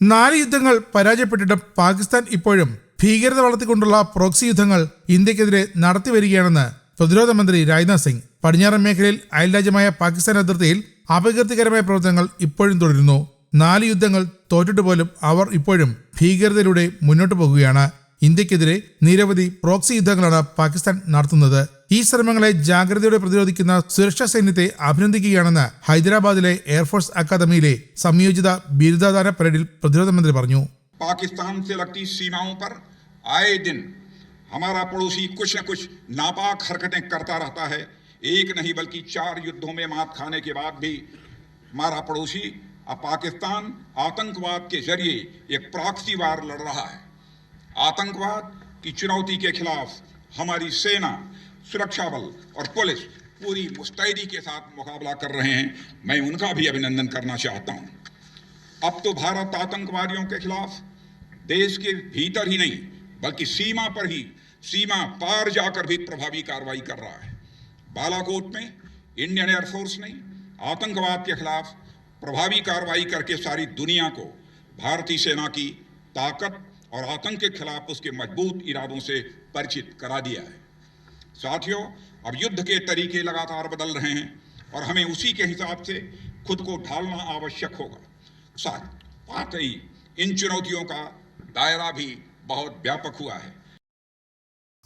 4 യുദ്ധങ്ങൾ പരാജയപ്പെട്ടിട്ടും പാകിസ്ഥാൻ ഇപ്പോഴും ഭീകരത വളർത്തിക്കൊണ്ടുള്ള പ്രോക്സി യുദ്ധങ്ങൾ ഇന്ത്യക്കെതിരെ നടത്തിവരികയാണെന്ന് പ്രതിരോധ മന്ത്രി രാജ്നാഥ് സിംഗ്. പടിഞ്ഞാറൻ മേഖലയിൽ അയൽരാജ്യമായ പാകിസ്ഥാൻ അതിർത്തിയിൽ അപകീർത്തികരമായ പ്രവർത്തനങ്ങൾ ഇപ്പോഴും തുടരുന്നു. 4 യുദ്ധങ്ങൾ തോറ്റിട്ട് പോലും അവർ ഇപ്പോഴും ഭീകരതയിലൂടെ മുന്നോട്ട് പോകുകയാണ്. ഇന്ത്യക്കെതിരെ നിരവധി പ്രോക്സി യുദ്ധങ്ങളാണ് പാകിസ്ഥാൻ നടത്തുന്നത്. ഈ ശ്രമങ്ങളെ ജാഗ്രതയോടെ പ്രതിരോധിക്കുന്ന സുരക്ഷാ സൈന്യത്തെ അഭിനന്ദിക്കുകയാണെന്ന് ഹൈദരാബാദിലെ എയർഫോഴ്സ് അക്കാദമിയിലെ സംയോജിത ബിരുദദാന പരേഡിൽ പ്രതിരോധ മന്ത്രി പറഞ്ഞു. पाकिस्तान से लगती सीमाओं पर आए दिन हमारा पड़ोसी कुछ न कुछ नापाक हरकतें करता रहता है. एक नहीं बल्कि 4 युद्धों में मात खाने के बाद भी हमारा पड़ोसी अब पाकिस्तान आतंकवाद के जरिए एक प्रॉक्सी वार लड़ रहा है. आतंकवाद की चुनौती के खिलाफ हमारी सेना, सुरक्षा बल और पुलिस पूरी मुस्तैदी के साथ मुकाबला कर रहे हैं. मैं उनका भी अभिनंदन करना चाहता हूं. अब तो भारत आतंकवादियों के खिलाफ देश के भीतर ही नहीं बल्कि सीमा पर ही, सीमा पार जाकर भी प्रभावी कार्रवाई कर रहा है. बालाकोट में इंडियन एयरफोर्स ने आतंकवाद के खिलाफ प्रभावी कार्रवाई करके सारी दुनिया को भारतीय सेना की ताकत और आतंक के खिलाफ उसके मजबूत इरादों से परिचित करा दिया है. साथियों, अब युद्ध के तरीके लगातार बदल रहे हैं और हमें उसी के हिसाब से खुद को ढालना आवश्यक होगा. वाकई इन चुनौतियों का दायरा भी बहुत व्यापक हुआ है.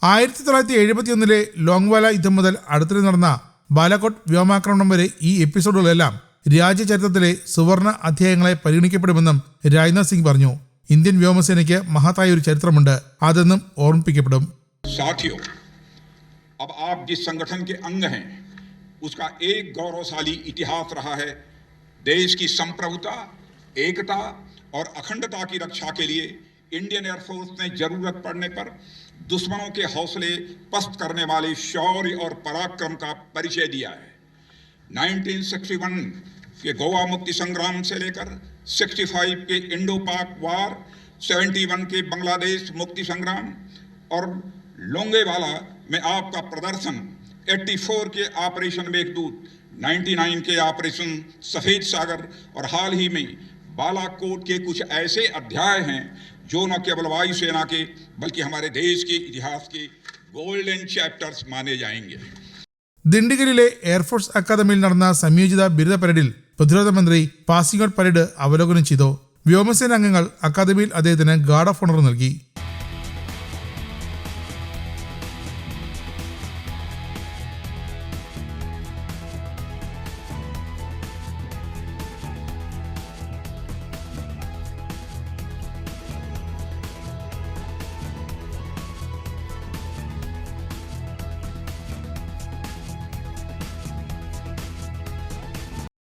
1971 ലോങ്വാല യുദ്ധം മുതൽ അടുത്തിടെ നടന്ന ബാലാകോട്ട് വ്യോമാക്രമണം വരെ ഈ എപ്പിസോഡുകളെല്ലാം രാജ്യചരിത്രത്തിലെ സുവർണ അധ്യായങ്ങളെ പരിഗണിക്കപ്പെടുമെന്നും രാജ്നാഥ് സിംഗ് പറഞ്ഞു. ഇന്ത്യൻ വ്യോമസേനയ്ക്ക് മഹത്തായ ഒരു ചരിത്രമുണ്ട്, അതെന്നും ഓർമ്മിപ്പിക്കപ്പെടും. साथियों, अब आप जिस संगठन के अंग हैं उसका एक गौरवशाली इतिहास रहा है. देश की संप्रभुता, एकता और अखंडता की रक्षा के लिए इंडियन एयरफोर्स ने जरूरत पड़ने पर दुश्मनों के हौसले पस्त करने वाले शौर्य और पराक्रम का परिचय दिया है. 1961 के गोवा मुक्ति संग्राम से लेकर 65 के इंडो पाक वार, 71 के बांग्लादेश मुक्ति संग्राम और लोंगेवाला में आपका प्रदर्शन, 84 के ऑपरेशन मेघदूत, 99 के ऑपरेशन सफेद सागर और हाल ही में बालाकोट के कुछ ऐसे अध्याय हैं जो न केवल वायुसेना के बल्कि हमारे देश के इतिहास के गोल्डन चैप्टर्स माने जाएंगे. ദിണ്ടിഗലിലെ എയർഫോഴ്സ് അക്കാദമിയിൽ നടന്ന സംയോജിത ബിരുദ പരേഡിൽ പ്രതിരോധ മന്ത്രി പാസിംഗ് ഔട്ട് പരേഡ് അവലോകനം ചെയ്തു. വ്യോമസേന അംഗങ്ങൾ അക്കാദമിയിൽ അദ്ദേഹത്തിന് ഗാർഡ് ഓഫ് ഓണർ നൽകി.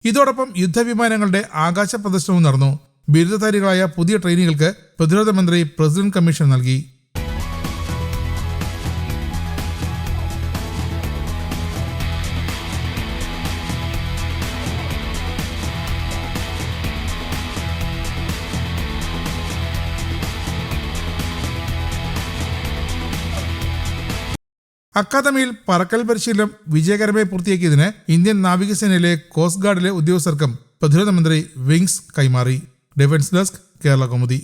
ഇതോടൊപ്പം യുദ്ധവിമാനങ്ങളുടെ ആകാശ പ്രദർശനവും നടന്നു. ബിരുദധാരികളായ പുതിയ ട്രെയിനികൾക്ക് പ്രതിരോധ മന്ത്രി പ്രസിഡന്റ് കമ്മീഷൻ നൽകി. അക്കാദമിയിൽ പറക്കൽ പരിശീലനം വിജയകരമായി പൂർത്തിയാക്കിയതിന് ഇന്ത്യൻ നാവികസേനയിലെ കോസ്റ്റ് ഗാർഡിലെ ഉദ്യോഗസ്ഥർക്കും പ്രതിരോധ മന്ത്രി വിങ്സ് കൈമാറി. Defence desk, Kerala Kaumudi.